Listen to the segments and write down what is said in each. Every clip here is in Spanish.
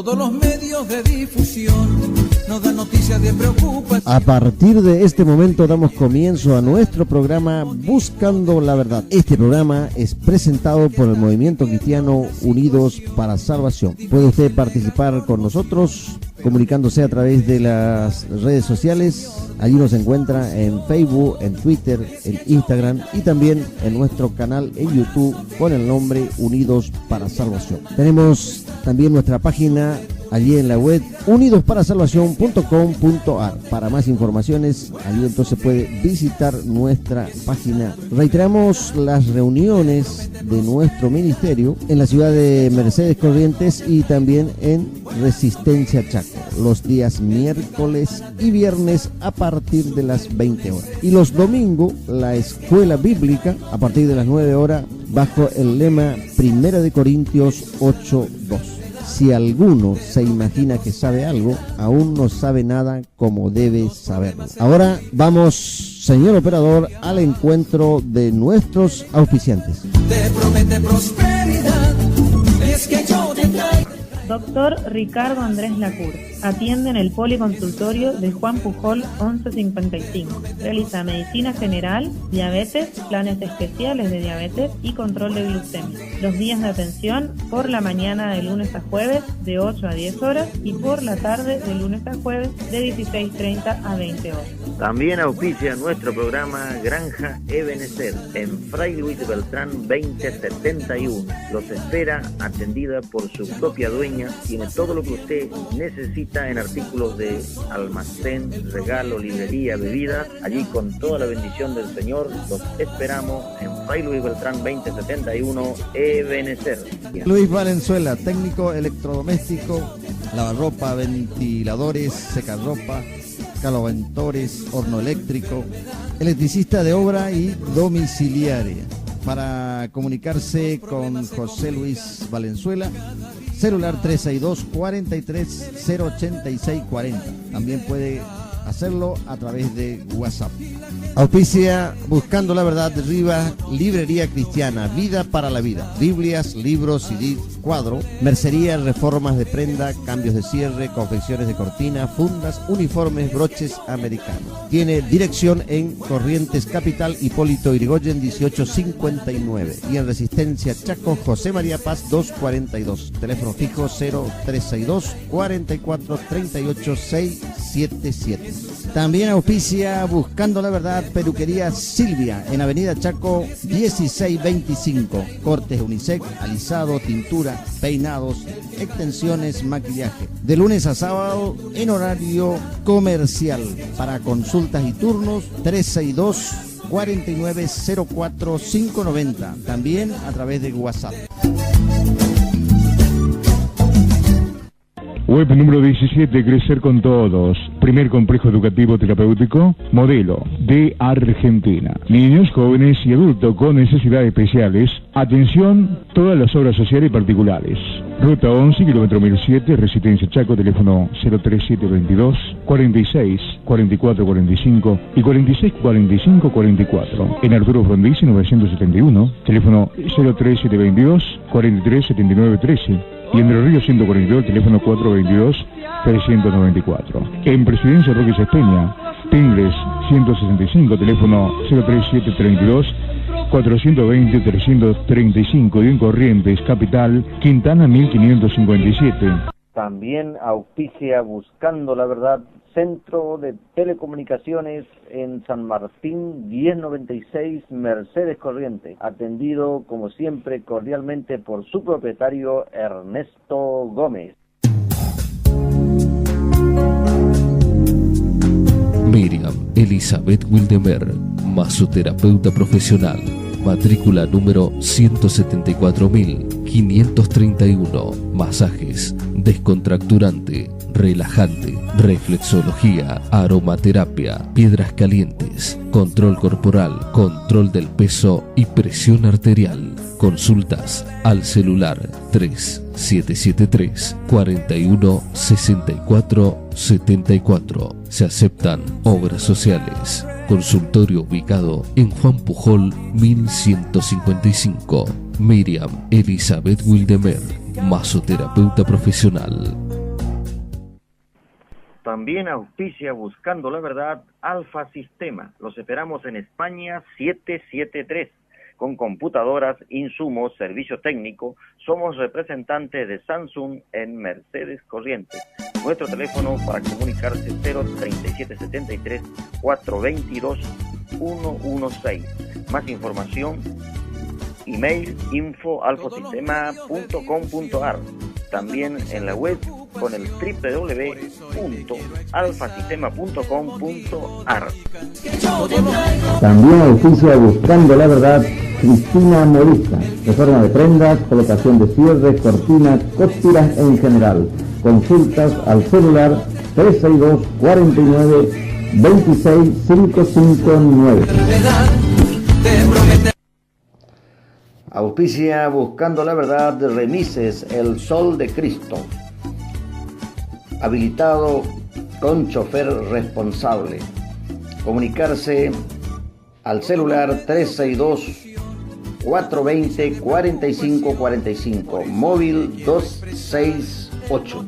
Todos los medios de difusión nos dan noticias de preocupación. A partir de este momento damos comienzo a nuestro programa Buscando la Verdad. Este programa es presentado por el Movimiento Cristiano Unidos para Salvación. Puede usted participar con nosotros comunicándose a través de las redes sociales. Allí nos encuentra en Facebook, en Twitter, en Instagram y también en nuestro canal en YouTube con el nombre Unidos para Salvación. Tenemos también nuestra página allí en la web unidosparasalvacion.com.ar. Para más informaciones, allí entonces puede visitar nuestra página. Reiteramos las reuniones de nuestro ministerio en la ciudad de Mercedes Corrientes y también en Resistencia Chaco, los días miércoles y viernes a partir de las 20 horas. Y los domingos, la escuela bíblica a partir de las 9 horas bajo el lema 1 Corintios 8:2. Si alguno se imagina que sabe algo, aún no sabe nada como debe saberlo. Ahora vamos, señor operador, al encuentro de nuestros auspiciantes. Te promete prosperidad, es que yo te traigo. Doctor Ricardo Andrés Lacour. Atiende en el policonsultorio de Juan Pujol 1155. Realiza medicina general, diabetes, planes especiales de diabetes y control de glucemia. Los días de atención por la mañana de lunes a jueves de 8 a 10 horas y por la tarde de lunes a jueves de 16:30 a 20 horas. También auspicia nuestro programa Granja Ebenecer en Fray Luis Beltrán 2071. Los espera atendida por su propia dueña. Tiene todo lo que usted necesita en artículos de almacén, regalo, librería, bebidas. Allí con toda la bendición del Señor los esperamos en Fray Luis Beltrán 2071 Ebenecer. Luis Valenzuela, técnico electrodoméstico, lavarropa, ventiladores, secarropa, caloventores, horno eléctrico, electricista de obra y domiciliaria. Para comunicarse con José Luis Valenzuela, celular 362 43 086 40. También puede hacerlo a través de WhatsApp. Auspicia Buscando la Verdad de Rivas, Librería Cristiana, Vida para la Vida, Biblias, libros, CD, cuadro, mercería, reformas de prenda, cambios de cierre, confecciones de cortina, fundas, uniformes, broches americanos. Tiene dirección en Corrientes Capital, Hipólito Yrigoyen 1859 y en Resistencia Chaco, José María Paz 242. Teléfono fijo 0362 44 38 677. También auspicia Buscando la Verdad, Peluquería Silvia, en Avenida Chaco 1625. Cortes unisex, alisado, tintura, peinados, extensiones, maquillaje. De lunes a sábado en horario comercial. Para consultas y turnos 362 4904 590. También a través de WhatsApp. Web número 17, Crecer con Todos. Primer complejo educativo terapéutico, modelo de Argentina. Niños, jóvenes y adultos con necesidades especiales. Atención, todas las obras sociales y particulares. Ruta 11, kilómetro 1007, Resistencia Chaco, teléfono 03722 46 44 45 y 46 45 44. En Arturo Frondizi 971, teléfono 03722 43 79 13. Y en el Río 142, teléfono 422-394. En Presidencia Roque Sespeña, Tingles 165, teléfono 03732-420-335. Y en Corrientes, Capital, Quintana 1557. También auspicia Buscando la Verdad, Centro de Telecomunicaciones en San Martín 1096 Mercedes Corrientes, atendido como siempre cordialmente por su propietario Ernesto Gómez. Miriam Elizabeth Wildemer, masoterapeuta profesional, matrícula número 174.531, masajes, descontracturante, relajante, reflexología, aromaterapia, piedras calientes, control corporal, control del peso y presión arterial. Consultas al celular 3773 41 64 74. Se aceptan obras sociales. Consultorio ubicado en Juan Pujol 1155. Miriam Elizabeth Wildemer, masoterapeuta profesional. También auspicia Buscando la Verdad Alfa Sistema. Los esperamos en España 773. Con computadoras, insumos, servicio técnico. Somos representantes de Samsung en Mercedes Corrientes. Nuestro teléfono para comunicarse 03773 422 116. Más información, email info@alfasistema.com.ar. También en la web con el www.alfasistema.com.ar. También auspicia Buscando la Verdad Cristina Morista, reforma de prendas, colocación de cierres, cortinas, costuras en general. Consultas al celular 362 49 26 559. Auspicia Buscando la Verdad de Remises El Sol de Cristo. Habilitado con chofer responsable. Comunicarse al celular 362 420 45 45, móvil 268.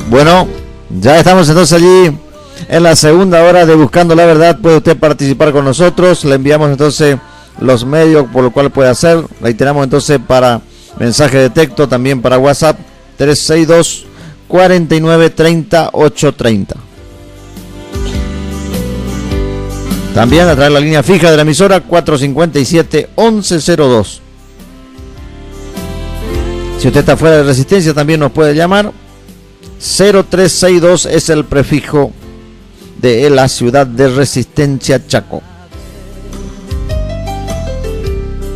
Bueno, ya estamos entonces allí en la segunda hora de Buscando la Verdad. Puede usted participar con nosotros. Le enviamos entonces los medios por los cuales puede hacer. Reiteramos entonces para mensaje de texto, también para WhatsApp 362 49 30 830. También a través de la línea fija de la emisora 457 1102. Si usted está fuera de Resistencia también nos puede llamar. 0362 es el prefijo de la ciudad de Resistencia, Chaco.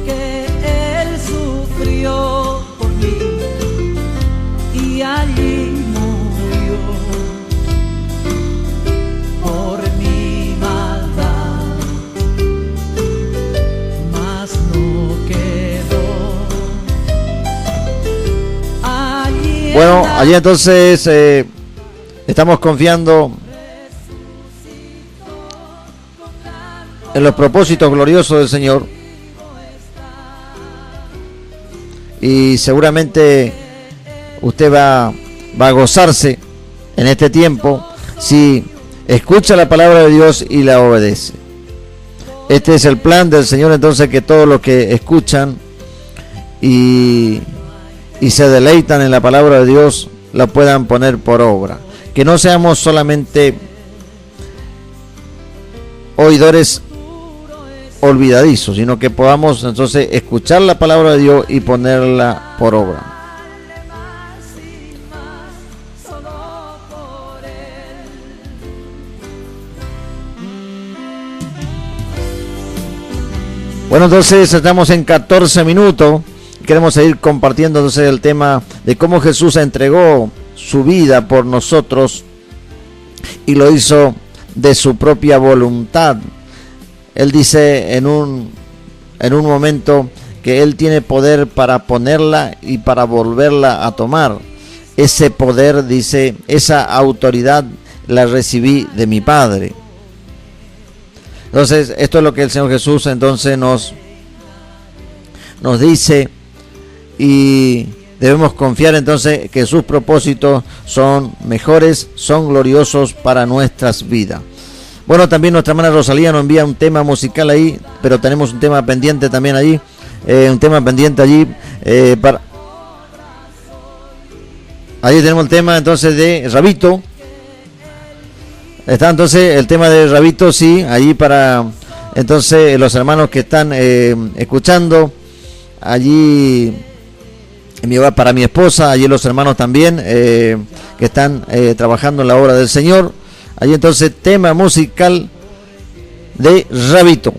Que él sufrió por mí y allí murió por mi maldad, mas no quedó allí. Bueno, allí entonces estamos confiando en los propósitos gloriosos del Señor, y seguramente usted va a gozarse en este tiempo si escucha la palabra de Dios y la obedece. Este es el plan del Señor, entonces, que todos los que escuchan y se deleitan en la palabra de Dios la puedan poner por obra, que no seamos solamente oidores olvidadizos, sino que podamos entonces escuchar la palabra de Dios y ponerla por obra. Bueno, entonces estamos en 14 minutos. Queremos seguir compartiendo entonces el tema de cómo Jesús entregó su vida por nosotros y lo hizo de su propia voluntad. Él dice en un momento que Él tiene poder para ponerla y para volverla a tomar. Ese poder, dice, esa autoridad la recibí de mi Padre. Entonces, esto es lo que el Señor Jesús entonces nos nos dice, y debemos confiar entonces que sus propósitos son mejores, son gloriosos para nuestras vidas. Bueno, también nuestra hermana Rosalía nos envía un tema musical ahí, pero tenemos un tema pendiente también allí, para... Ahí tenemos el tema entonces de Rabito. Está entonces el tema de Rabito, sí, allí para entonces los hermanos que están escuchando, allí en mi hogar para mi esposa, allí los hermanos también que están trabajando en la obra del Señor. Allí entonces tema musical de Rabito.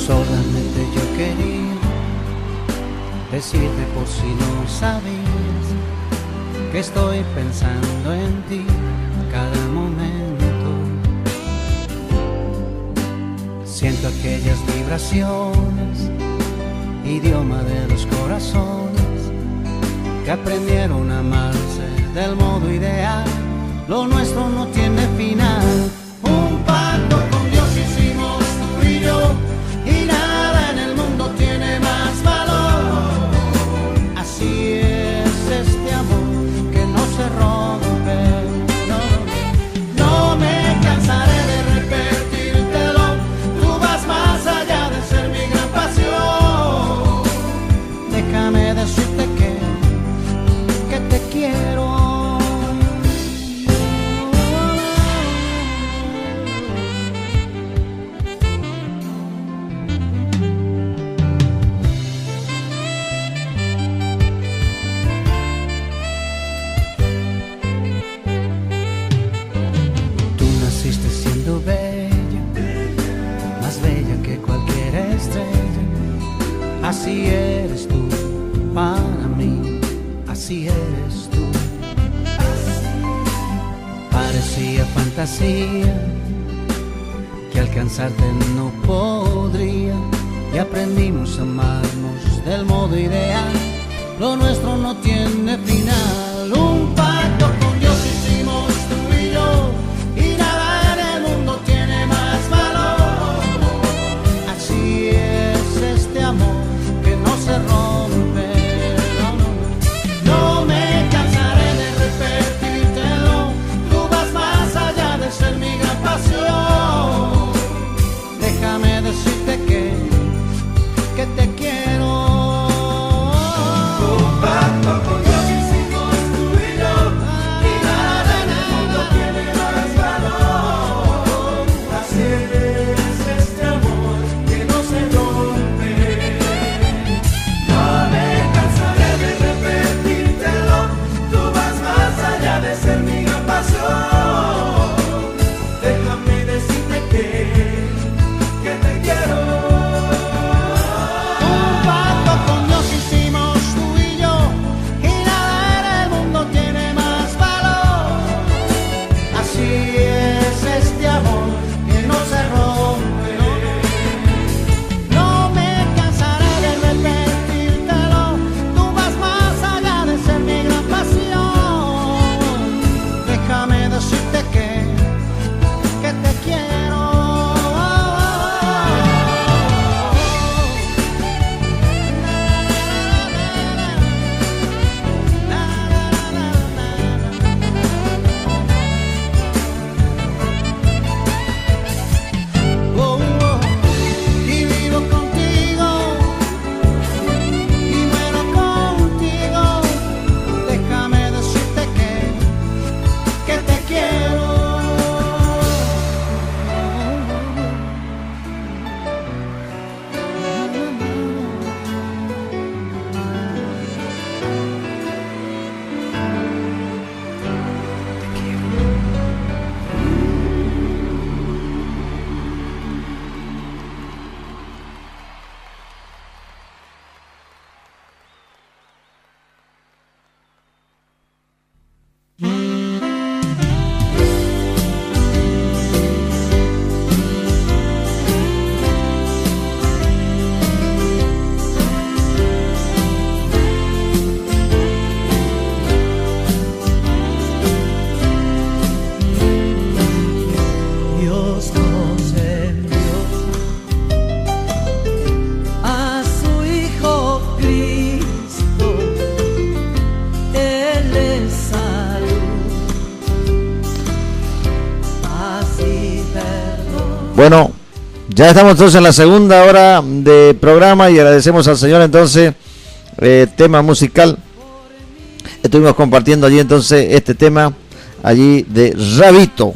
Solamente yo quería decirte por si no sabías que estoy pensando en ti cada momento. Siento aquellas vibraciones, idioma de los corazones que aprendieron a amarse del modo ideal. Lo nuestro no tiene final. Un pacto con Dios hicimos tú y yo, y nada en el mundo tiene más valor. Así es este amor que no se rompe. No me cansaré de repetírtelo. Tú vas más allá de ser mi gran pasión. Déjame decirte que te quiero. Así eres tú para mí, así eres tú. Parecía fantasía que alcanzarte no podría, y aprendimos a amarnos del modo ideal. Lo nuestro no tiene final. Un pacto con Dios hicimos tú y yo, y nada en el mundo tiene más valor. Así es este amor que no se rompe. No me cansaré de repetírtelo. Tú vas más allá de ser mi gran pasión. Déjame decirte que te quiero. Un pacto con Dios hicimos tú y yo. Bueno, ya estamos entonces en la segunda hora de programa y agradecemos al Señor entonces, tema musical. Estuvimos compartiendo allí entonces este tema allí de Rabito.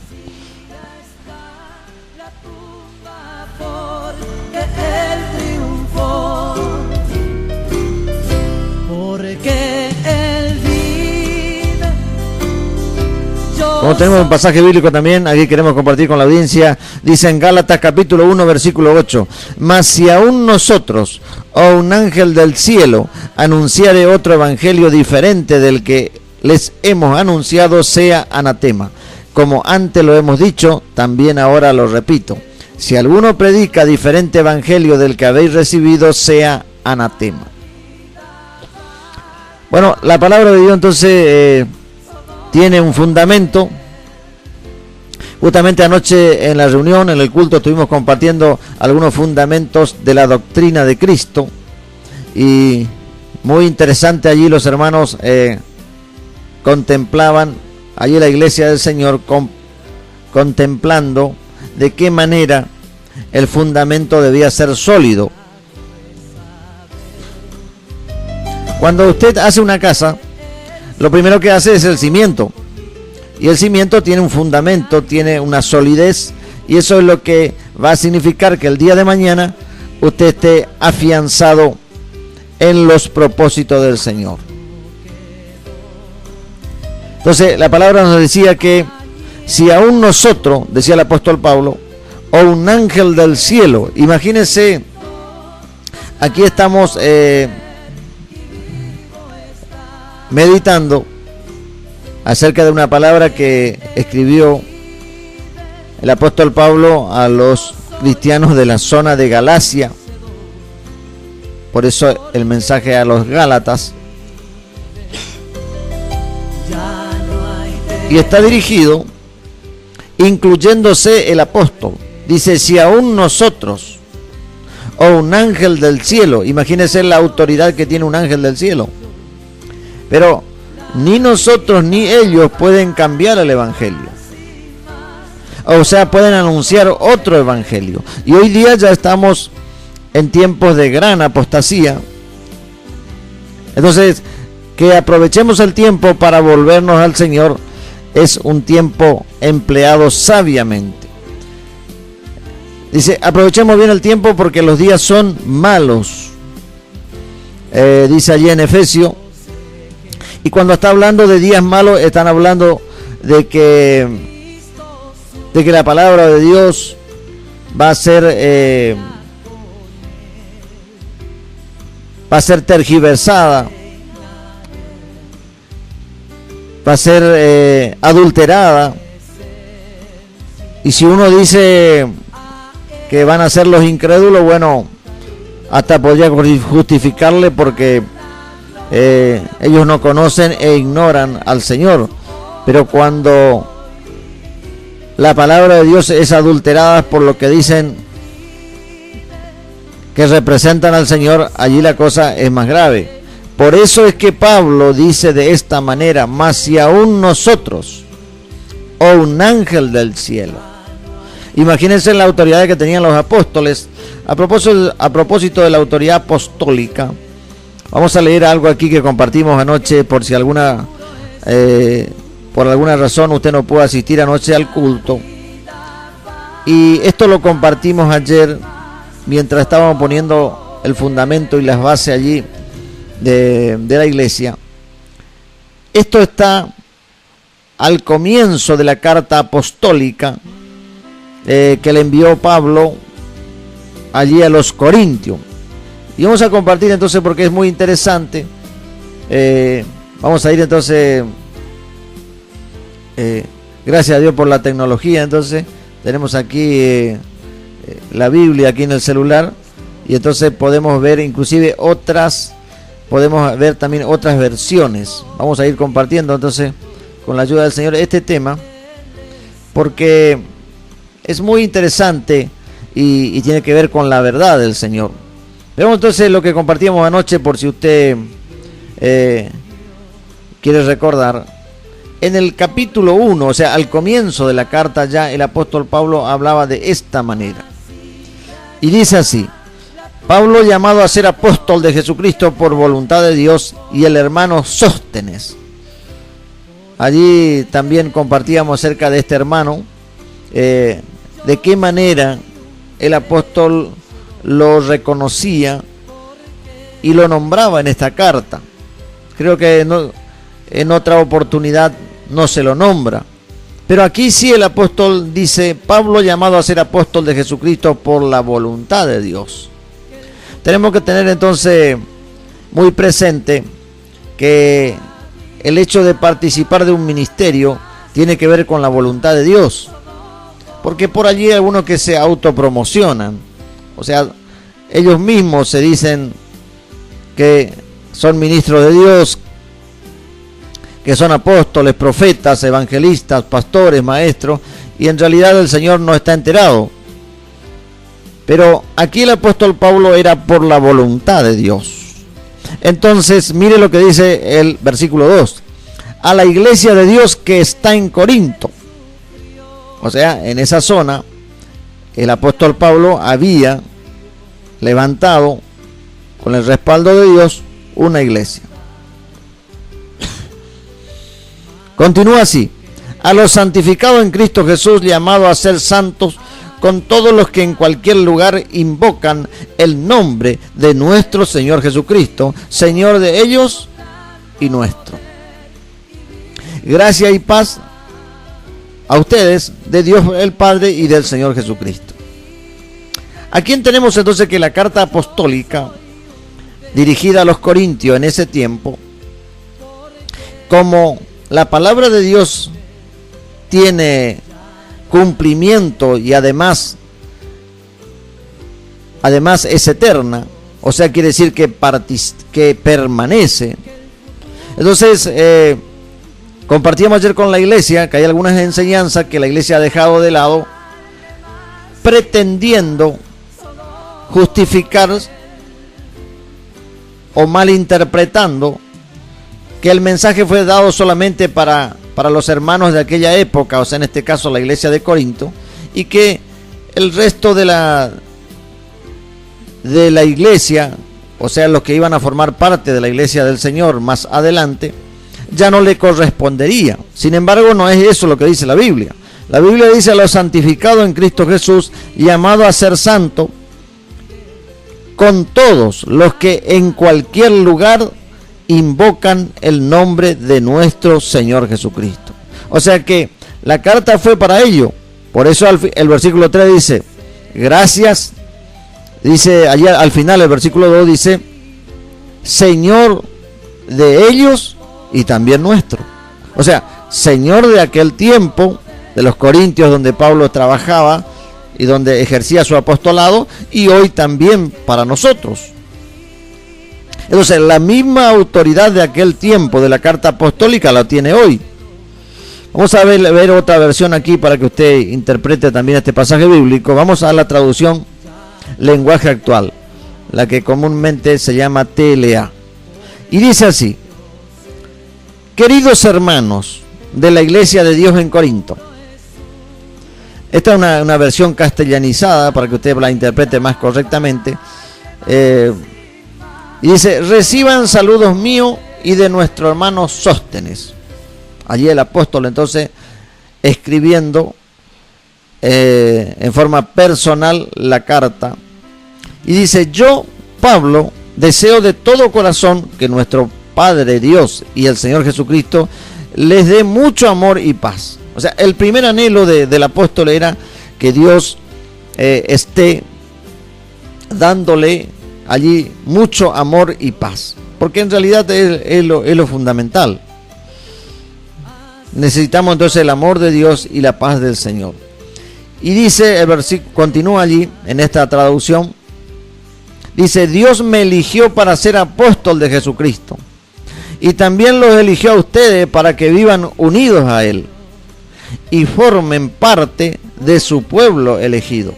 Como tenemos un pasaje bíblico también, aquí queremos compartir con la audiencia, dice en Gálatas capítulo 1 versículo 8, mas si aún nosotros o un ángel del cielo anunciare otro evangelio diferente del que les hemos anunciado, sea anatema. Como antes lo hemos dicho, también ahora lo repito, si alguno predica diferente evangelio del que habéis recibido, sea anatema. Bueno, la palabra de Dios entonces tiene un fundamento. Justamente anoche en la reunión, en el culto, estuvimos compartiendo algunos fundamentos de la doctrina de Cristo. Y muy interesante allí los hermanos contemplaban, allí la iglesia del Señor, contemplando de qué manera el fundamento debía ser sólido. Cuando usted hace una casa, lo primero que hace es el cimiento. Y el cimiento tiene un fundamento, tiene una solidez. Y eso es lo que va a significar que el día de mañana usted esté afianzado en los propósitos del Señor. Entonces, la palabra nos decía que si aún nosotros, decía el apóstol Pablo, o un ángel del cielo, imagínense, aquí estamos meditando acerca de una palabra que escribió el apóstol Pablo a los cristianos de la zona de Galacia. Por eso el mensaje a los Gálatas. Y está dirigido, incluyéndose el apóstol. Dice, si aún nosotros o un ángel del cielo, imagínense la autoridad que tiene un ángel del cielo. Pero ni nosotros ni ellos pueden cambiar el evangelio. O sea, pueden anunciar otro evangelio. Y hoy día ya estamos en tiempos de gran apostasía. Entonces, que aprovechemos el tiempo para volvernos al Señor es un tiempo empleado sabiamente. Dice, aprovechemos bien el tiempo porque los días son malos. Dice allí en Efesios. Y cuando está hablando de días malos, están hablando de que la palabra de Dios va a ser tergiversada, va a ser adulterada. Y si uno dice que van a ser los incrédulos, bueno, hasta podría justificarle porque ellos no conocen e ignoran al Señor. Pero cuando la palabra de Dios es adulterada por lo que dicen que representan al Señor, allí la cosa es más grave. Por eso es que Pablo dice de esta manera, mas si aún nosotros o un ángel del cielo. Imagínense la autoridad que tenían los apóstoles. A propósito de la autoridad apostólica, vamos a leer algo aquí que compartimos anoche, por si por alguna razón usted no pudo asistir anoche al culto. Y esto lo compartimos ayer mientras estábamos poniendo el fundamento y las bases allí de la iglesia. Esto está al comienzo de la carta apostólica que le envió Pablo allí a los Corintios. Y vamos a compartir entonces porque es muy interesante. Vamos a ir entonces, gracias a Dios por la tecnología, entonces tenemos aquí la Biblia aquí en el celular y entonces podemos ver inclusive podemos ver también otras versiones. Vamos a ir compartiendo entonces con la ayuda del Señor este tema porque es muy interesante y tiene que ver con la verdad del Señor. Veamos entonces lo que compartíamos anoche por si usted quiere recordar. En el capítulo 1, o sea, al comienzo de la carta ya el apóstol Pablo hablaba de esta manera. Y dice así: Pablo, llamado a ser apóstol de Jesucristo por voluntad de Dios, y el hermano Sóstenes. Allí también compartíamos acerca de este hermano, de qué manera el apóstol lo reconocía y lo nombraba en esta carta. Creo que no, en otra oportunidad no se lo nombra, pero aquí sí el apóstol dice: Pablo, llamado a ser apóstol de Jesucristo por la voluntad de Dios. Tenemos que tener entonces muy presente que el hecho de participar de un ministerio tiene que ver con la voluntad de Dios, porque por allí hay algunos que se autopromocionan, o sea, ellos mismos se dicen que son ministros de Dios, que son apóstoles, profetas, evangelistas, pastores, maestros, y en realidad el Señor no está enterado. Pero aquí el apóstol Pablo era por la voluntad de Dios. Entonces, mire lo que dice el versículo 2: a la iglesia de Dios que está en Corinto. O sea, en esa zona, el apóstol Pablo había levantado, con el respaldo de Dios, una iglesia. Continúa así: a los santificados en Cristo Jesús, llamados a ser santos, con todos los que en cualquier lugar invocan el nombre de nuestro Señor Jesucristo, Señor de ellos y nuestro. Gracia y paz a ustedes, de Dios el Padre y del Señor Jesucristo. Aquí tenemos entonces que la carta apostólica dirigida a los corintios en ese tiempo, como la palabra de Dios tiene cumplimiento y además es eterna, o sea, quiere decir que permanece. Entonces, compartíamos ayer con la iglesia que hay algunas enseñanzas que la iglesia ha dejado de lado, pretendiendo justificar o malinterpretando que el mensaje fue dado solamente para los hermanos de aquella época, o sea, en este caso la iglesia de Corinto, y que el resto de la iglesia, o sea, los que iban a formar parte de la iglesia del Señor más adelante, ya no le correspondería. Sin embargo, no es eso lo que dice la Biblia. La Biblia dice: a los santificados en Cristo Jesús, llamado a ser santo, con todos los que en cualquier lugar invocan el nombre de nuestro Señor Jesucristo. O sea que la carta fue para ello. Por eso el versículo 3 dice: gracias, dice allí al final el versículo 2 dice: Señor de ellos y también nuestro. O sea, Señor de aquel tiempo, de los corintios donde Pablo trabajaba y donde ejercía su apostolado, y hoy también para nosotros. Entonces, la misma autoridad de aquel tiempo de la carta apostólica la tiene hoy. Vamos a ver otra versión aquí para que usted interprete también este pasaje bíblico. Vamos a la traducción lenguaje actual, la que comúnmente se llama TLA. Y dice así: queridos hermanos de la iglesia de Dios en Corinto. Esta es una versión castellanizada para que usted la interprete más correctamente. Y dice: reciban saludos míos y de nuestro hermano Sóstenes. Allí el apóstol entonces escribiendo en forma personal la carta. Y dice: yo, Pablo, deseo de todo corazón que nuestro Padre Dios y el Señor Jesucristo les dé mucho amor y paz. O sea, el primer anhelo del apóstol era que Dios esté dándole allí mucho amor y paz, porque en realidad es lo fundamental. Necesitamos entonces el amor de Dios y la paz del Señor. Y dice el versículo, continúa allí en esta traducción, dice: Dios me eligió para ser apóstol de Jesucristo, y también los eligió a ustedes para que vivan unidos a Él y formen parte de su pueblo elegido.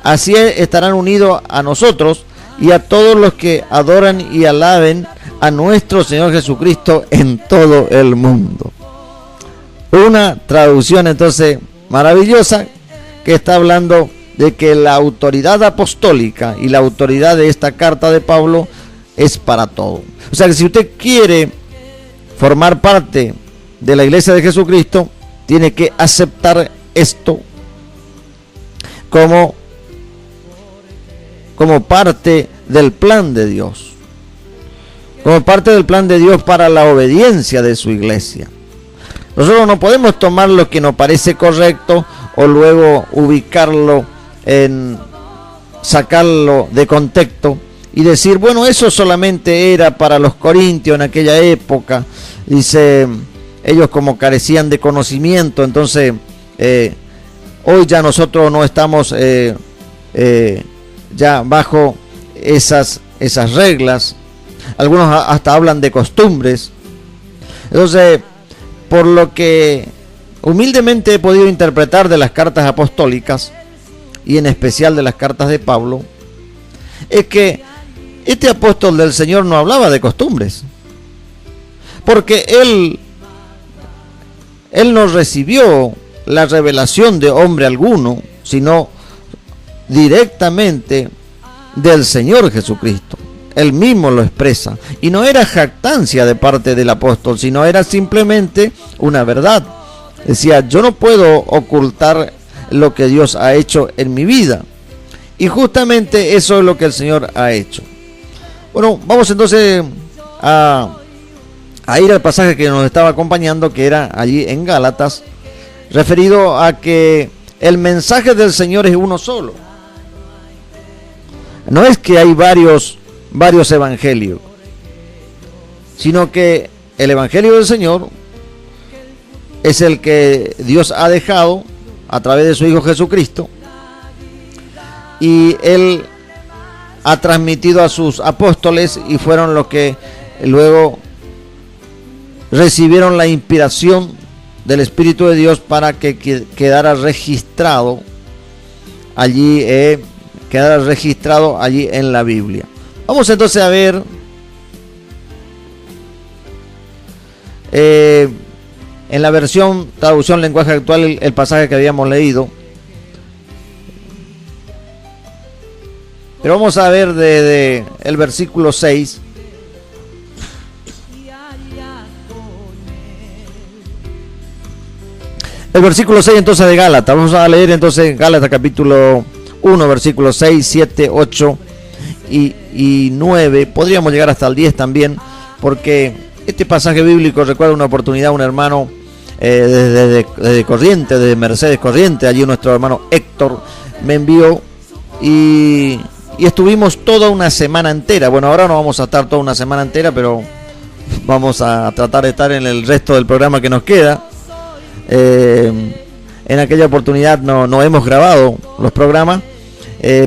Así estarán unidos a nosotros y a todos los que adoran y alaben a nuestro Señor Jesucristo en todo el mundo. Una traducción entonces maravillosa que está hablando de que la autoridad apostólica y la autoridad de esta carta de Pablo es para todo. O sea que si usted quiere formar parte de la iglesia de Jesucristo, tiene que aceptar esto como parte del plan de Dios, como parte del plan de Dios para la obediencia de su iglesia. Nosotros no podemos tomar lo que nos parece correcto o luego ubicarlo sacarlo de contexto y decir, bueno, eso solamente era para los corintios en aquella época. Dice, ellos como carecían de conocimiento, entonces hoy ya nosotros no estamos ya bajo esas reglas. Algunos hasta hablan de costumbres. Entonces, por lo que humildemente he podido interpretar de las cartas apostólicas, y en especial de las cartas de Pablo, es que este apóstol del Señor no hablaba de costumbres, porque él no recibió la revelación de hombre alguno, sino directamente del Señor Jesucristo. Él mismo lo expresa, y no era jactancia de parte del apóstol, sino era simplemente una verdad. Decía, yo no puedo ocultar lo que Dios ha hecho en mi vida, y justamente eso es lo que el Señor ha hecho. Bueno, vamos entonces a ir al pasaje que nos estaba acompañando, que era allí en Gálatas, referido a que el mensaje del Señor es uno solo. No es que hay varios evangelios, sino que el evangelio del Señor es el que Dios ha dejado a través de su Hijo Jesucristo, y Él ha transmitido a sus apóstoles, y fueron los que luego recibieron la inspiración del Espíritu de Dios para que quedara registrado allí en la Biblia. Vamos entonces a ver en la traducción lenguaje actual el pasaje que habíamos leído, pero vamos a ver desde el versículo 6. El versículo 6 entonces de Gálatas. Vamos a leer entonces Gálatas capítulo 1, versículos 6, 7, 8 y 9. Podríamos llegar hasta el 10 también, porque este pasaje bíblico recuerda una oportunidad. Un hermano desde Corrientes, de Mercedes Corrientes, allí nuestro hermano Héctor me envió, y estuvimos toda una semana entera. Bueno, ahora no vamos a estar toda una semana entera, pero vamos a tratar de estar en el resto del programa que nos queda. En aquella oportunidad no hemos grabado los programas,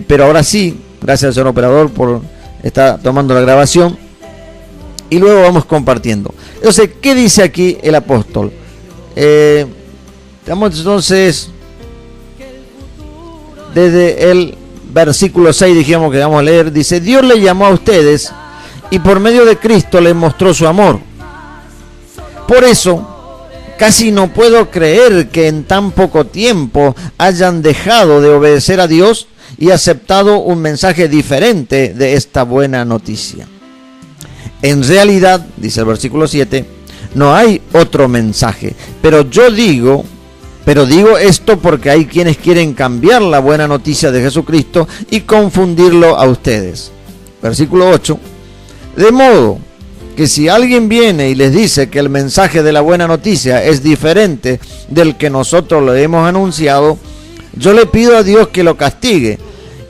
pero ahora sí, gracias al señor operador por estar tomando la grabación, y luego vamos compartiendo. Entonces, ¿qué dice aquí el apóstol? Vamos entonces desde el versículo 6, dijimos que vamos a leer. Dice, Dios le llamó a ustedes y por medio de Cristo les mostró su amor. Por eso casi no puedo creer que en tan poco tiempo hayan dejado de obedecer a Dios y aceptado un mensaje diferente de esta buena noticia. En realidad, dice el versículo 7, no hay otro mensaje, pero digo esto porque hay quienes quieren cambiar la buena noticia de Jesucristo y confundirlo a ustedes. Versículo 8, de modo que si alguien viene y les dice que el mensaje de la buena noticia es diferente del que nosotros le hemos anunciado, yo le pido a Dios que lo castigue,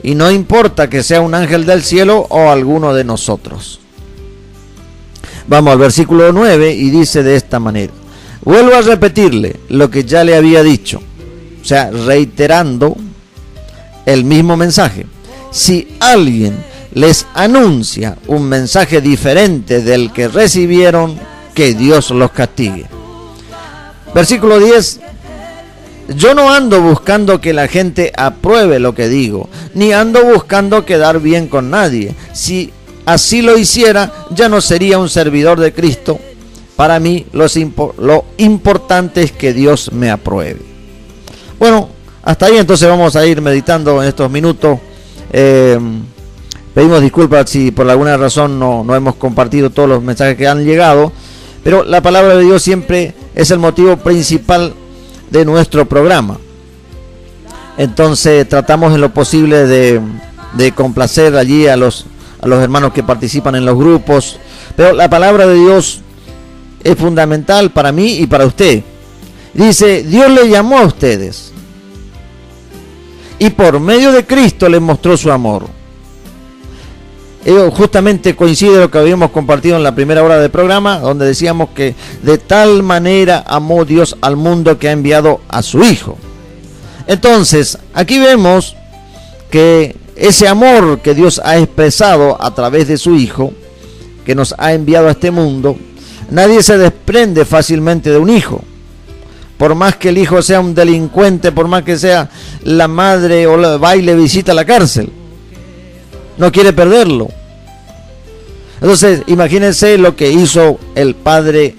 y no importa que sea un ángel del cielo o alguno de nosotros. Vamos al versículo 9 y dice de esta manera, vuelvo a repetirle lo que ya le había dicho, o sea, reiterando el mismo mensaje. Si alguien les anuncia un mensaje diferente del que recibieron, que Dios los castigue. Versículo 10, yo no ando buscando que la gente apruebe lo que digo, ni ando buscando quedar bien con nadie. Si así lo hiciera, ya no sería un servidor de Cristo, Para mí lo importante es que Dios me apruebe. Bueno, hasta ahí entonces vamos a ir meditando en estos minutos. Pedimos disculpas si por alguna razón no hemos compartido todos los mensajes que han llegado, pero la palabra de Dios siempre es el motivo principal de nuestro programa. Entonces tratamos en lo posible de complacer allí a los hermanos que participan en los grupos, pero la palabra de Dios es fundamental para mí y para usted. Dice, Dios le llamó a ustedes y por medio de Cristo les mostró su amor. Justamente coincide lo que habíamos compartido en la primera hora del programa, donde decíamos que de tal manera amó Dios al mundo que ha enviado a su Hijo. Entonces, aquí vemos que ese amor que Dios ha expresado a través de su Hijo, que nos ha enviado a este mundo, nadie se desprende fácilmente de un hijo. Por más que el hijo sea un delincuente, por más que sea la madre o va y le visita a la cárcel, no quiere perderlo. Entonces, imagínense lo que hizo el Padre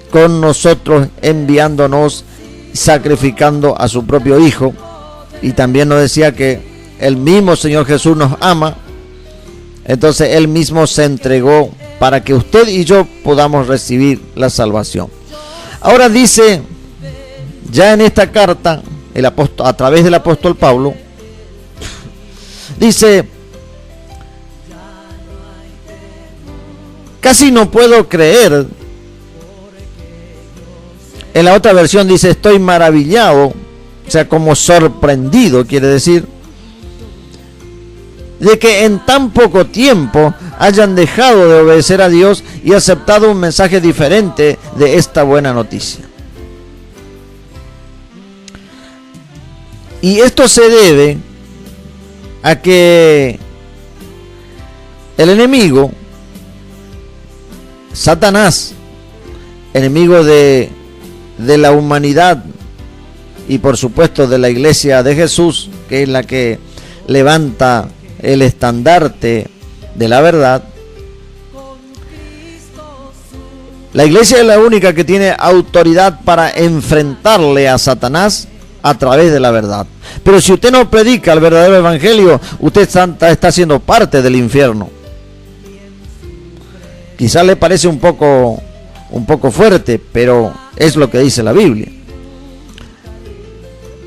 con nosotros, enviándonos, sacrificando a su propio Hijo. Y también nos decía que el mismo Señor Jesús nos ama. Entonces Él mismo se entregó para que usted y yo podamos recibir la salvación. Ahora dice, ya en esta carta, a través del apóstol Pablo, dice, casi no puedo creer. En la otra versión dice, estoy maravillado, o sea, como sorprendido, quiere decir, de que en tan poco tiempo hayan dejado de obedecer a Dios y aceptado un mensaje diferente de esta buena noticia. Y esto se debe a que el enemigo, Satanás, enemigo de la humanidad y por supuesto de la iglesia de Jesús, que es la que levanta el estandarte de la verdad. La iglesia es la única que tiene autoridad para enfrentarle a Satanás a través de la verdad. Pero si usted no predica el verdadero evangelio, usted está siendo parte del infierno. Quizás le parece un poco fuerte, pero es lo que dice la Biblia.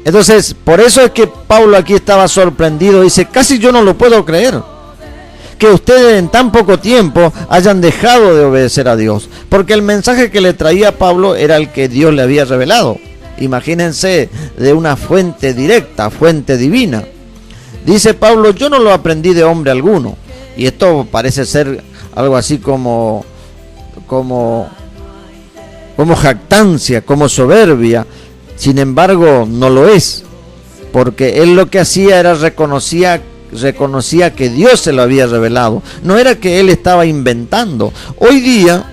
Entonces, por eso es que Pablo aquí estaba sorprendido. Dice, casi yo no lo puedo creer, que ustedes en tan poco tiempo hayan dejado de obedecer a Dios. Porque el mensaje que le traía Pablo era el que Dios le había revelado. Imagínense, de una fuente directa, fuente divina. Dice Pablo, yo no lo aprendí de hombre alguno. Y esto parece ser algo así como jactancia, como soberbia. Sin embargo, no lo es, porque él lo que hacía era reconocía que Dios se lo había revelado. No era que él estaba inventando. Hoy día,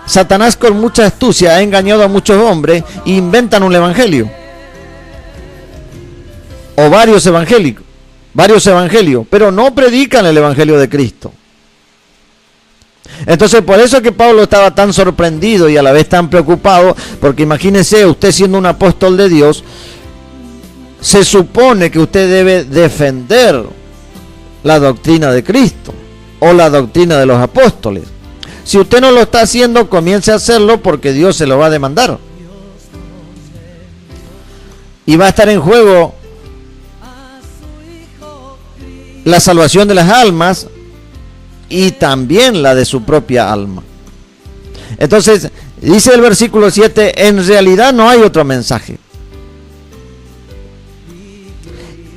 Satanás con mucha astucia ha engañado a muchos hombres e inventan un evangelio. O varios evangelios, pero no predican el evangelio de Cristo. Entonces por eso es que Pablo estaba tan sorprendido y a la vez tan preocupado, porque imagínese, usted siendo un apóstol de Dios, se supone que usted debe defender la doctrina de Cristo o la doctrina de los apóstoles. Si usted no lo está haciendo, comience a hacerlo, porque Dios se lo va a demandar. Y va a estar en juego la salvación de las almas y también la de su propia alma. Entonces, dice el versículo 7, en realidad no hay otro mensaje.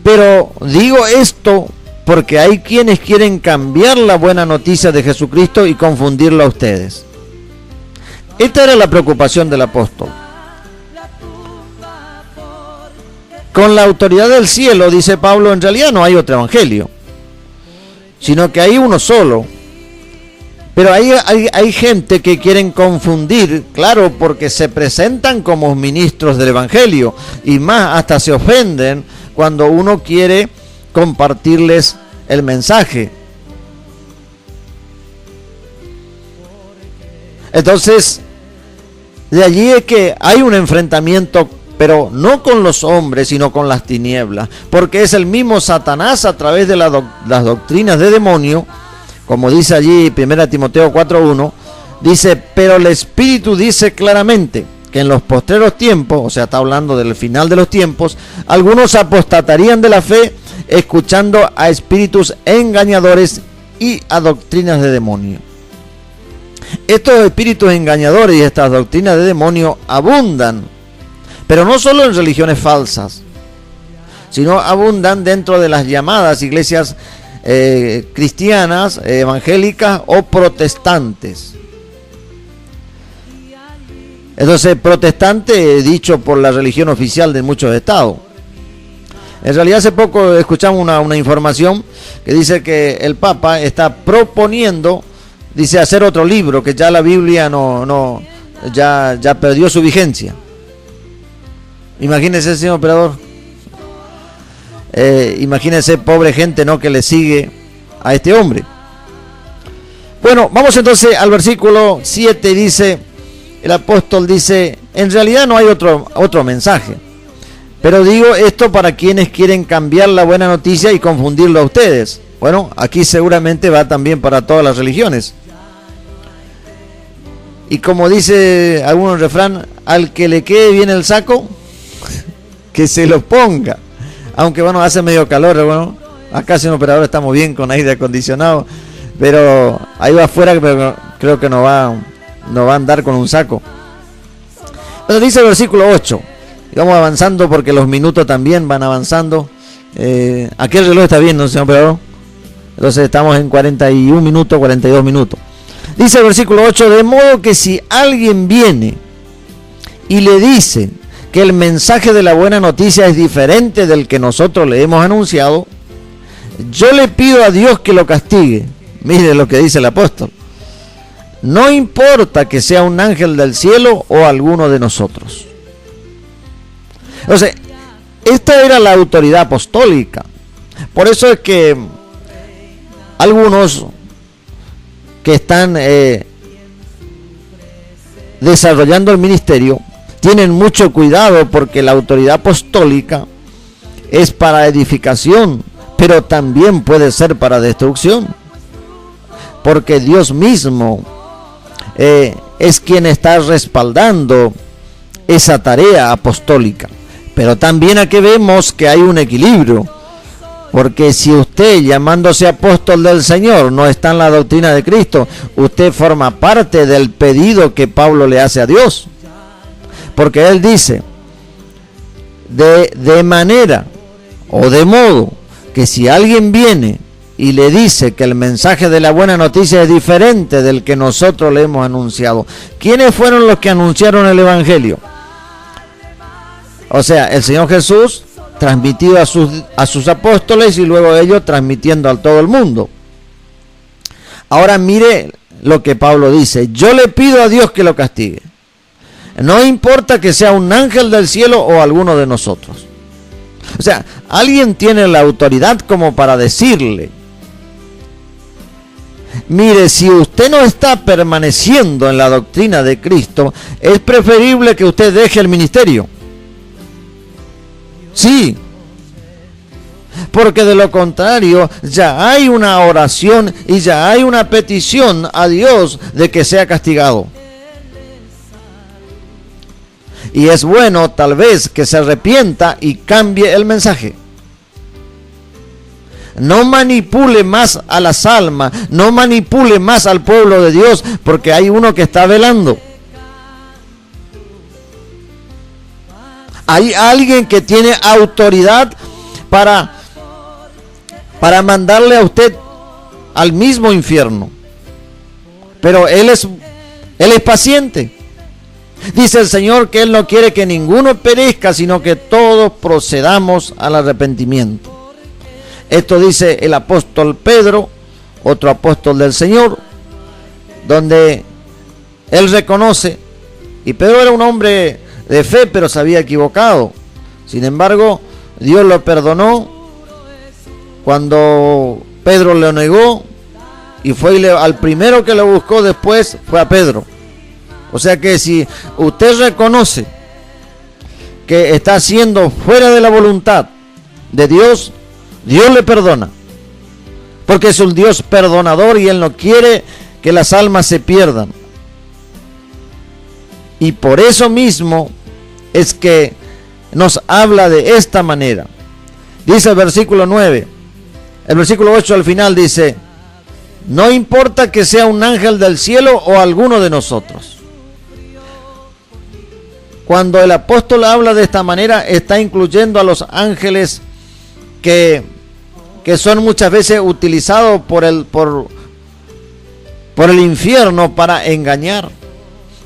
Pero digo esto porque hay quienes quieren cambiar la buena noticia de Jesucristo y confundirlo a ustedes. Esta era la preocupación del apóstol. Con la autoridad del cielo, dice Pablo, en realidad no hay otro evangelio, sino que hay uno solo. Pero hay gente que quieren confundir, claro, porque se presentan como ministros del evangelio, y más, hasta se ofenden cuando uno quiere compartirles el mensaje. Entonces, de allí es que hay un enfrentamiento, pero no con los hombres, sino con las tinieblas, porque es el mismo Satanás a través de las doctrinas de demonio, como dice allí 1 Timoteo 4:1, dice, pero el Espíritu dice claramente que en los postreros tiempos, o sea, está hablando del final de los tiempos, algunos apostatarían de la fe, escuchando a espíritus engañadores y a doctrinas de demonio. Estos espíritus engañadores y estas doctrinas de demonio abundan, pero no solo en religiones falsas, sino abundan dentro de las llamadas iglesias cristianas, evangélicas o protestantes. Entonces, protestante dicho por la religión oficial de muchos estados. En realidad hace poco escuchamos una información que dice que el Papa está proponiendo, dice, hacer otro libro, que ya la Biblia ya perdió su vigencia. Imagínese, señor operador. Imagínese, pobre gente, ¿no?, que le sigue a este hombre. Bueno, vamos entonces al versículo 7, dice, el apóstol dice, en realidad no hay otro mensaje, pero digo esto para quienes quieren cambiar la buena noticia y confundirlo a ustedes. Bueno, aquí seguramente va también para todas las religiones. Y como dice algún refrán, al que le quede bien el saco, que se lo ponga. Aunque bueno, hace medio calor, bueno, acá sin operador estamos bien con aire acondicionado, pero ahí va afuera creo que no va a andar con un saco. Pero dice el versículo 8, y vamos avanzando porque los minutos también van avanzando. Aquí el reloj está bien, ¿no, señor operador? Entonces estamos en 41 minutos, 42 minutos. Dice el versículo 8, de modo que si alguien viene y le dice que el mensaje de la buena noticia es diferente del que nosotros le hemos anunciado, yo le pido a Dios que lo castigue. Mire lo que dice el apóstol. No importa que sea un ángel del cielo o alguno de nosotros. Entonces, esta era la autoridad apostólica. Por eso es que algunos que están desarrollando el ministerio tienen mucho cuidado, porque la autoridad apostólica es para edificación, pero también puede ser para destrucción, porque Dios mismo es quien está respaldando esa tarea apostólica. Pero también aquí vemos que hay un equilibrio, porque si usted, llamándose apóstol del Señor, no está en la doctrina de Cristo, usted forma parte del pedido que Pablo le hace a Dios, porque él dice, de manera o de modo que si alguien viene y le dice que el mensaje de la buena noticia es diferente del que nosotros le hemos anunciado. ¿Quiénes fueron los que anunciaron el evangelio? O sea, el Señor Jesús transmitido a sus apóstoles y luego ellos transmitiendo a todo el mundo. Ahora mire lo que Pablo dice, yo le pido a Dios que lo castigue. No importa que sea un ángel del cielo o alguno de nosotros. O sea, alguien tiene la autoridad como para decirle, mire, si usted no está permaneciendo en la doctrina de Cristo, es preferible que usted deje el ministerio. Sí, porque de lo contrario ya hay una oración y ya hay una petición a Dios de que sea castigado. Y es bueno tal vez que se arrepienta y cambie el mensaje. No manipule más a las almas, no manipule más al pueblo de Dios, porque hay uno que está velando. Hay alguien que tiene autoridad para mandarle a usted al mismo infierno. Pero Él es paciente. Dice el Señor que Él no quiere que ninguno perezca, sino que todos procedamos al arrepentimiento. Esto dice el apóstol Pedro, otro apóstol del Señor, donde él reconoce, y Pedro era un hombre de fe, pero se había equivocado. Sin embargo, Dios lo perdonó cuando Pedro lo negó, y fue al primero que lo buscó después, fue a Pedro. O sea que si usted reconoce que está haciendo fuera de la voluntad de Dios, Dios le perdona. Porque es un Dios perdonador y Él no quiere que las almas se pierdan. Y por eso mismo es que nos habla de esta manera. Dice el versículo 9, el versículo 8 al final dice: no importa que sea un ángel del cielo o alguno de nosotros. Cuando el apóstol habla de esta manera, está incluyendo a los ángeles que son muchas veces utilizados por el infierno para engañar.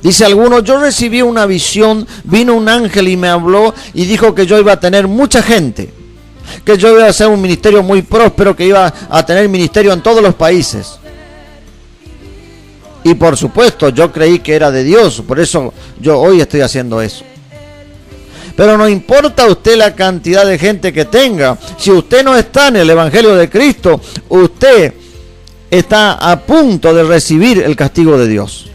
Dice alguno: yo recibí una visión, vino un ángel y me habló y dijo que yo iba a tener mucha gente, que yo iba a hacer un ministerio muy próspero, que iba a tener ministerio en todos los países. Y por supuesto yo creí que era de Dios, por eso yo hoy estoy haciendo eso. Pero no importa usted la cantidad de gente que tenga, si usted no está en el Evangelio de Cristo, usted está a punto de recibir el castigo de Dios.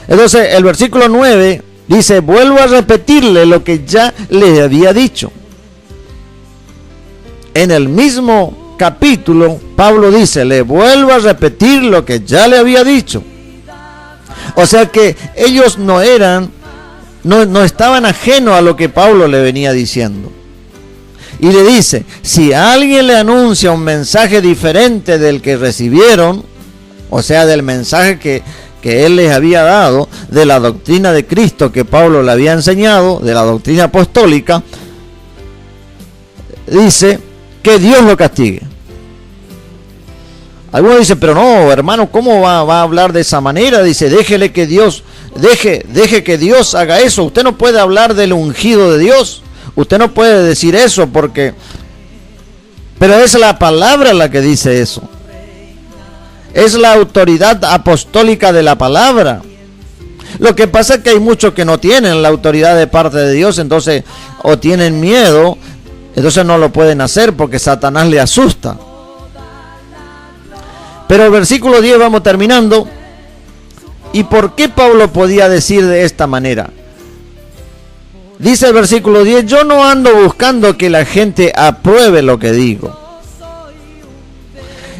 Entonces el versículo 9 dice: vuelvo a repetirle lo que ya le había dicho. En el mismo capítulo, Pablo dice: le vuelvo a repetir lo que ya le había dicho. O sea que ellos no estaban ajenos a lo que Pablo le venía diciendo. Y le dice: si alguien le anuncia un mensaje diferente del que recibieron, o sea, del mensaje que él les había dado, de la doctrina de Cristo que Pablo le había enseñado, de la doctrina apostólica, dice que Dios lo castigue. Algunos dicen: pero no, hermano, ¿cómo va a hablar de esa manera? Dice: déjele que Dios, deje que Dios haga eso. Usted no puede hablar del ungido de Dios. Usted no puede decir eso porque... Pero es la palabra la que dice eso. Es la autoridad apostólica de la palabra. Lo que pasa es que hay muchos que no tienen la autoridad de parte de Dios, entonces o tienen miedo, entonces no lo pueden hacer porque Satanás le asusta. Pero el versículo 10, vamos terminando. ¿Y por qué Pablo podía decir de esta manera? Dice el versículo 10: yo no ando buscando que la gente apruebe lo que digo,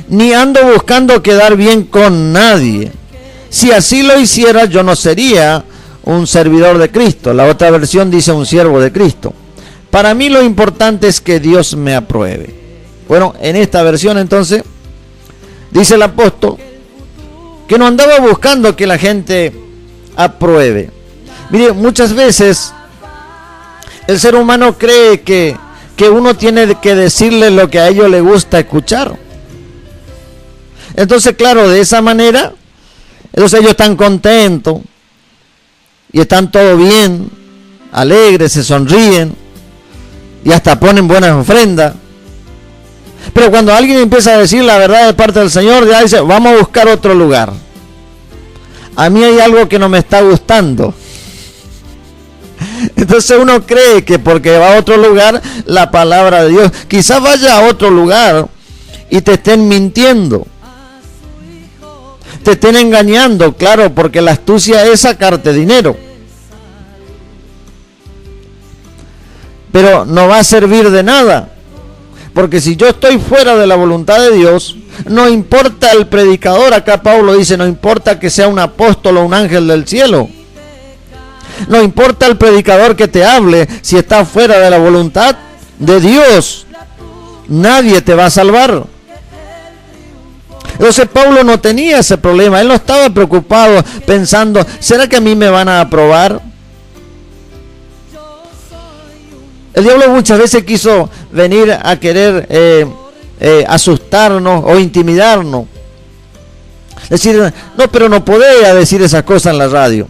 ni ando buscando quedar bien con nadie. Si así lo hiciera, yo no sería un servidor de Cristo. La otra versión dice un siervo de Cristo. Para mí lo importante es que Dios me apruebe. Bueno, en esta versión entonces dice el apóstol que no andaba buscando que la gente apruebe. Mire, muchas veces el ser humano cree que uno tiene que decirle lo que a ellos les gusta escuchar. Entonces, claro, de esa manera, entonces ellos están contentos y están todo bien, alegres, se sonríen y hasta ponen buenas ofrendas. Pero cuando alguien empieza a decir la verdad de parte del Señor, ya dice: vamos a buscar otro lugar. A mí hay algo que no me está gustando. Entonces uno cree que porque va a otro lugar, la palabra de Dios, quizás vaya a otro lugar y te estén mintiendo, te estén engañando, claro, porque la astucia es sacarte dinero. Pero no va a servir de nada, porque si yo estoy fuera de la voluntad de Dios, no importa el predicador, acá Pablo dice: no importa que sea un apóstol o un ángel del cielo. No importa el predicador que te hable, si está fuera de la voluntad de Dios, nadie te va a salvar. Entonces Pablo no tenía ese problema, él no estaba preocupado pensando: ¿será que a mí me van a aprobar? El diablo muchas veces quiso venir a querer asustarnos o intimidarnos. Decir: no, pero no podía decir esas cosas en la radio.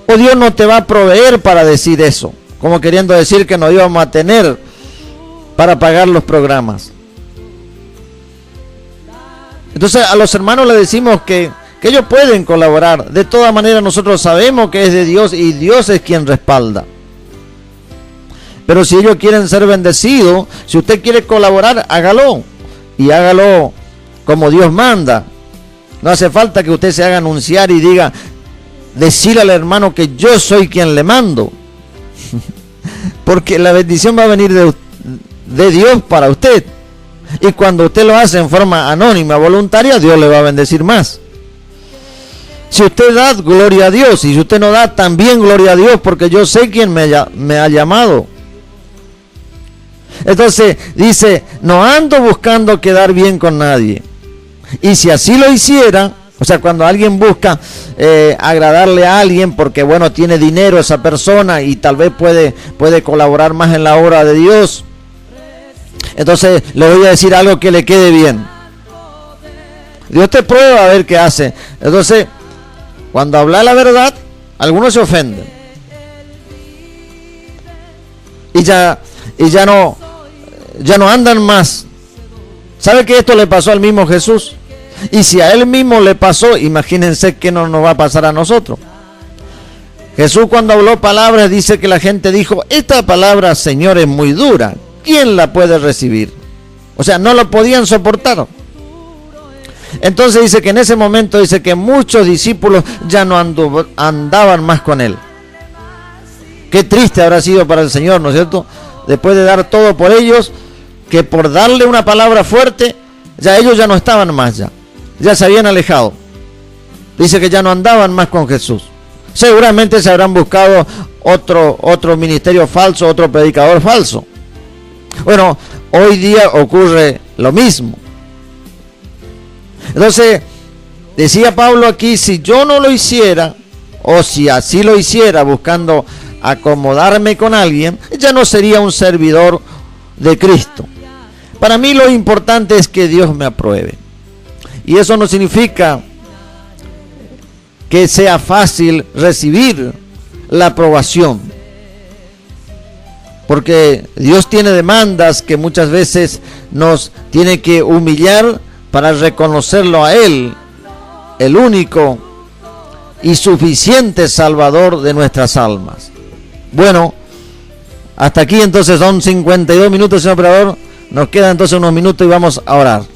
O Dios no te va a proveer para decir eso, como queriendo decir que no íbamos a tener para pagar los programas. Entonces a los hermanos les decimos que ellos pueden colaborar. De todas maneras nosotros sabemos que es de Dios y Dios es quien respalda. Pero si ellos quieren ser bendecidos, si usted quiere colaborar, hágalo. Y hágalo como Dios manda. No hace falta que usted se haga anunciar y diga, decirle al hermano que yo soy quien le mando. Porque la bendición va a venir de Dios para usted. Y cuando usted lo hace en forma anónima, voluntaria, Dios le va a bendecir más. Si usted da, gloria a Dios. Y si usted no da, también gloria a Dios, porque yo sé quién me ha llamado. Entonces dice, no ando buscando quedar bien con nadie. Y si así lo hiciera, o sea, cuando alguien busca agradarle a alguien porque, bueno, tiene dinero esa persona y tal vez puede colaborar más en la obra de Dios, entonces le voy a decir algo que le quede bien. Dios te prueba a ver qué hace. Entonces, cuando habla la verdad, algunos se ofenden. Y ya no andan más. ¿Sabe que esto le pasó al mismo Jesús? Y si a él mismo le pasó, imagínense que no nos va a pasar a nosotros. Jesús, cuando habló palabras, dice que la gente dijo, esta palabra, Señor, es muy dura, ¿quién la puede recibir? O sea, no lo podían soportar. Entonces dice que en ese momento dice que muchos discípulos ya no andaban más con él. Qué triste habrá sido para el Señor, ¿no es cierto? Después de dar todo por ellos, que por darle una palabra fuerte, ya ellos ya no estaban más, ya se habían alejado. Dice que ya no andaban más con Jesús. Seguramente se habrán buscado otro ministerio falso, otro predicador falso. Bueno, hoy día ocurre lo mismo. Entonces, decía Pablo aquí, si yo no lo hiciera, o si así lo hiciera buscando acomodarme con alguien, ya no sería un servidor de Cristo. Para mí lo importante es que Dios me apruebe. Y eso no significa que sea fácil recibir la aprobación. Porque Dios tiene demandas que muchas veces nos tiene que humillar para reconocerlo a Él, el único y suficiente Salvador de nuestras almas. Bueno, hasta aquí entonces son 52 minutos, señor operador. Nos quedan entonces unos minutos y vamos a orar.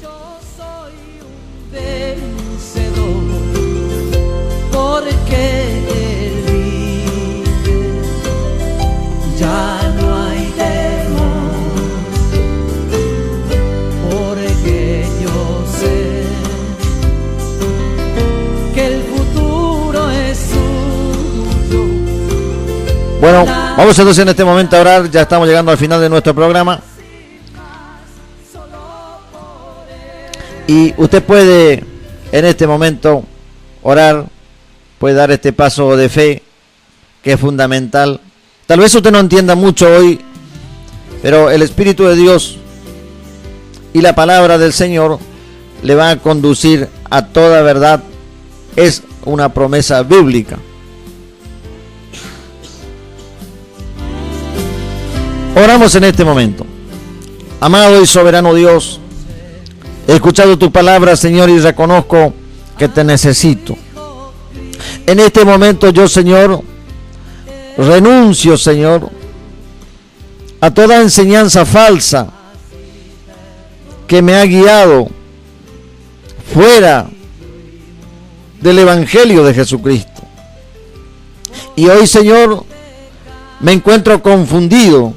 Bueno, vamos entonces en este momento a orar. Ya estamos llegando al final de nuestro programa. Y usted puede en este momento orar, puede dar este paso de fe que es fundamental. Tal vez usted no entienda mucho hoy, pero el Espíritu de Dios y la palabra del Señor le va a conducir a toda verdad. Es una promesa bíblica. Oramos en este momento. Amado y soberano Dios, he escuchado tu palabra, Señor, y reconozco que te necesito. En este momento yo, Señor, renuncio, Señor, a toda enseñanza falsa que me ha guiado fuera del Evangelio de Jesucristo. Y hoy, Señor, me encuentro confundido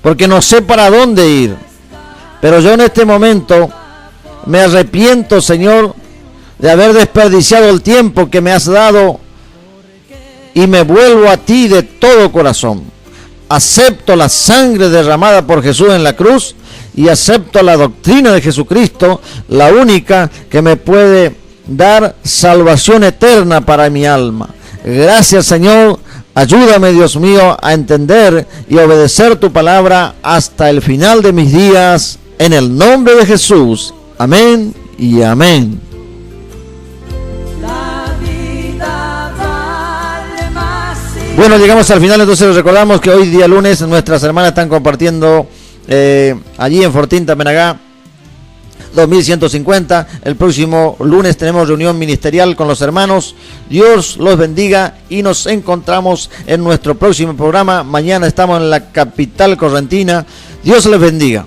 porque no sé para dónde ir. Pero yo en este momento me arrepiento, Señor, de haber desperdiciado el tiempo que me has dado y me vuelvo a ti de todo corazón. Acepto la sangre derramada por Jesús en la cruz y acepto la doctrina de Jesucristo, la única que me puede dar salvación eterna para mi alma. Gracias, Señor. Ayúdame, Dios mío, a entender y obedecer tu palabra hasta el final de mis días, en el nombre de Jesús. Amén y amén. Bueno, llegamos al final, entonces les recordamos que hoy día lunes nuestras hermanas están compartiendo allí en Fortín, Tapenagá, 2150. El próximo lunes tenemos reunión ministerial con los hermanos. Dios los bendiga y nos encontramos en nuestro próximo programa. Mañana estamos en la capital correntina. Dios les bendiga.